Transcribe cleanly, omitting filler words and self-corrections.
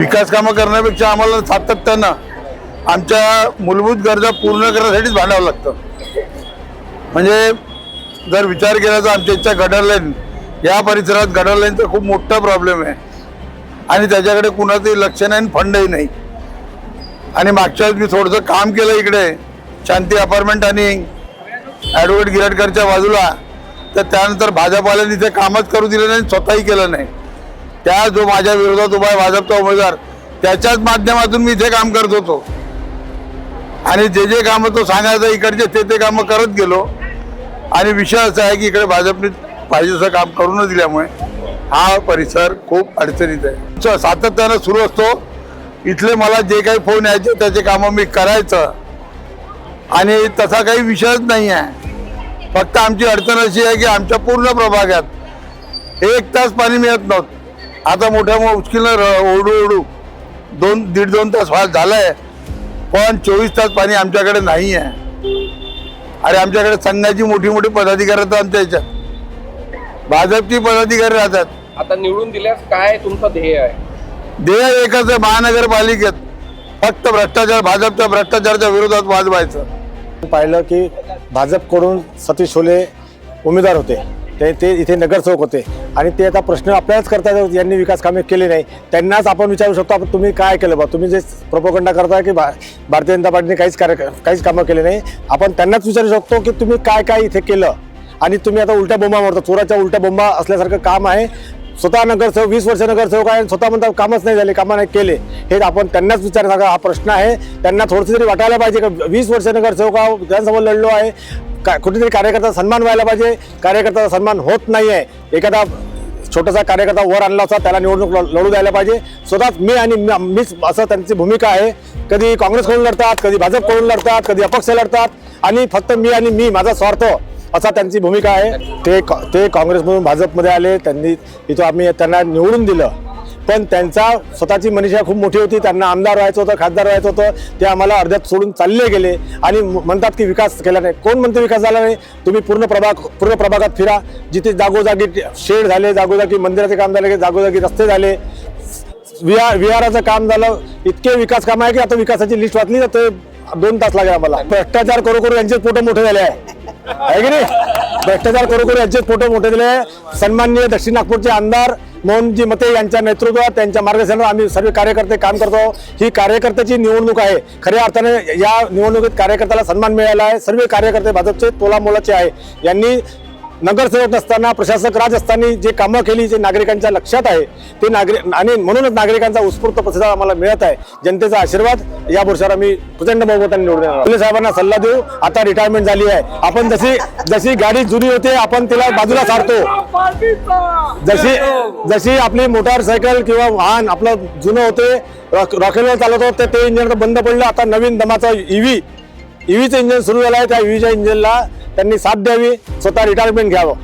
विकास कामं करण्यापेक्षा आम्हाला सातत्यानं आमच्या मूलभूत गरजा पूर्ण करण्यासाठीच भांडावं लागतं। म्हणजे जर विचार केला तर आमच्या इथच्या गटर लाईन, या परिसरात गटर लाईनचा खूप मोठा प्रॉब्लेम आहे आणि त्याच्याकडे कुणाचंही लक्ष नाही, फंडही नाही। आणि मागच्या वेळेस मी थोडंसं काम केलं इकडे शांती अपार्टमेंट आणि ॲडव्होकेट गिरटकरच्या बाजूला, तर त्यानंतर भाजपवाल्यांनी इथे कामच करू दिलं नाही, स्वतःही केलं नाही। त्या जो माझ्या विरोधात उभा आहे भाजपचा उमेदवार, त्याच्याच माध्यमातून मी इथे काम करत होतो आणि जे कामं तो सांगायचा इकडचे ते कामं करत गेलो। आणि विषय असा आहे की इकडे भाजपने पाहिजे तसं काम करू न दिल्यामुळे हा परिसर खूप अडचणीत आहे। सातत्यानं सुरू असतो, इथले मला जे काही फोन यायचे त्याचे कामं मी करायचं आणि तसा काही विषयच नाही आहे। फक्त आमची अडचण अशी आहे की आमच्या पूर्ण प्रभागात 1 तास पाणी मिळत नव्हतं। आता मोठ्या मुश्किलनं ओढू 1.5-2 तास झालं आहे, पण 24 तास पाणी आमच्याकडे नाही आहे। अरे आमच्याकडे संघाची मोठी पदाधिकारी राहतात, आमच्या याच्यात भाजपची पदाधिकारी राहतात। आता निवडून दिल्यास काय तुमचं ध्येय आहे? ध्येय एकच आहे, महानगरपालिकेत फक्त भ्रष्टाचार, भाजपच्या भ्रष्टाचाराच्या विरोधात वाजवायचं। पाहिलं की भाजपकडून सतीश शोले उमेदवार होते, ते इथे नगरसेवक होते आणि ते आता प्रश्न आपल्यालाच करतात, यांनी विकास कामे केली नाही। त्यांनाच आपण विचारू शकतो, आपण तुम्ही काय केलं बा, तुम्ही जे प्रोपोगंडा करताय की भारतीय जनता पार्टीने काहीच कामं केले नाही, आपण त्यांनाच विचारू शकतो की तुम्ही काय इथे केलं। आणि तुम्ही आता उलट्या बोंबा मारता, चोराच्या उलट्या बोंबा असल्यासारखं काम आहे। स्वतः नगरसेवक 20 वर्ष नगरसेवक आहे, स्वतः म्हणतात कामच नाही झाले, कामं नाही केले, हे आपण त्यांनाच विचारायचा हा प्रश्न आहे। त्यांना थोडंसं तरी वाटायला पाहिजे की 20 वर्ष नगरसेवक विधानसभा लढलो आहे, कुठेतरी कार्यकर्ता सन्मान व्हायला पाहिजे। कार्यकर्त्याचा सन्मान होत नाही आहे। एखादा छोटासा कार्यकर्ता वर आणला असता त्याला निवडणूक लढू द्यायला पाहिजे। स्वतःच मी आणि मीच असं त्यांची भूमिका आहे। कधी काँग्रेसकडून लढतात, कधी भाजपकडून लढतात, कधी अपक्ष लढतात आणि फक्त मी आणि मी, माझा स्वार्थ, असा त्यांची भूमिका आहे। ते काँग्रेसमधून भाजपमध्ये आले, त्यांनी इथं आम्ही त्यांना निवडून दिलं, पण त्यांचा स्वतःची मनीषा खूप मोठी होती, त्यांना आमदार व्हायचं होतं, खासदार व्हायचं होतं, ते आम्हाला अर्ध्यात सोडून चालले गेले आणि म्हणतात की विकास केला नाही। कोण म्हणते विकास झाला नाही? तुम्ही पूर्ण प्रभागात फिरा, जिथे जागोजागी शेड झाले, जागोजागी मंदिराचे काम झाले, जागोजागी रस्ते झाले, विहाराचं काम झालं, इतके विकास काम आहे की आता विकासाची लिस्ट वाचली तर 2 तास लागेल आम्हाला। भ्रष्टाचार करू यांचेच फोटो मोठे झाले आहे की नाही? भ्रष्टाचार करू यांचेच फोटो मोठे झाले आहे। सन्माननीय दक्षिण नागपूरचे आमदार मोहनजी मते यांच्या नेतृत्वात, त्यांच्या मार्गदर्शनावर आम्ही सर्व कार्यकर्ते काम करतो। ही कार्यकर्त्याची निवडणूक आहे, खऱ्या अर्थाने या निवडणुकीत कार्यकर्त्याला सन्मान मिळाला आहे। सर्व कार्यकर्ते भाजपचे तोलामोलाचे आहे। यांनी नगरसेवक नसताना, प्रशासक राज असताना जे कामं केली, जे नागरिकांच्या लक्षात आहे ते आणि म्हणूनच नागरिकांचा उत्स्फूर्त प्रतिसाद आम्हाला मिळत आहे। जनतेचा आशीर्वाद या वर्षावर आम्ही प्रचंड बहुमताने निवडून येणार। फुले साहेबांना सल्ला देऊ, आता रिटायरमेंट झाली आहे, आपण जशी गाडी जुनी होते आपण तिला बाजूला सारतो, जशी आपली मोटारसायकल किंवा वाहन आपलं जुनं होते, रॉकेलवर चालवत होतं, ते इंजिन बंद पडलं, आता नवीन दमाचं ईव्हीचं इंजिन सुरू झालं आहे। त्या ईव्हीच्या इंजिनला त्यांनी साथ द्यावी, स्वतः रिटायरमेंट घ्यावं।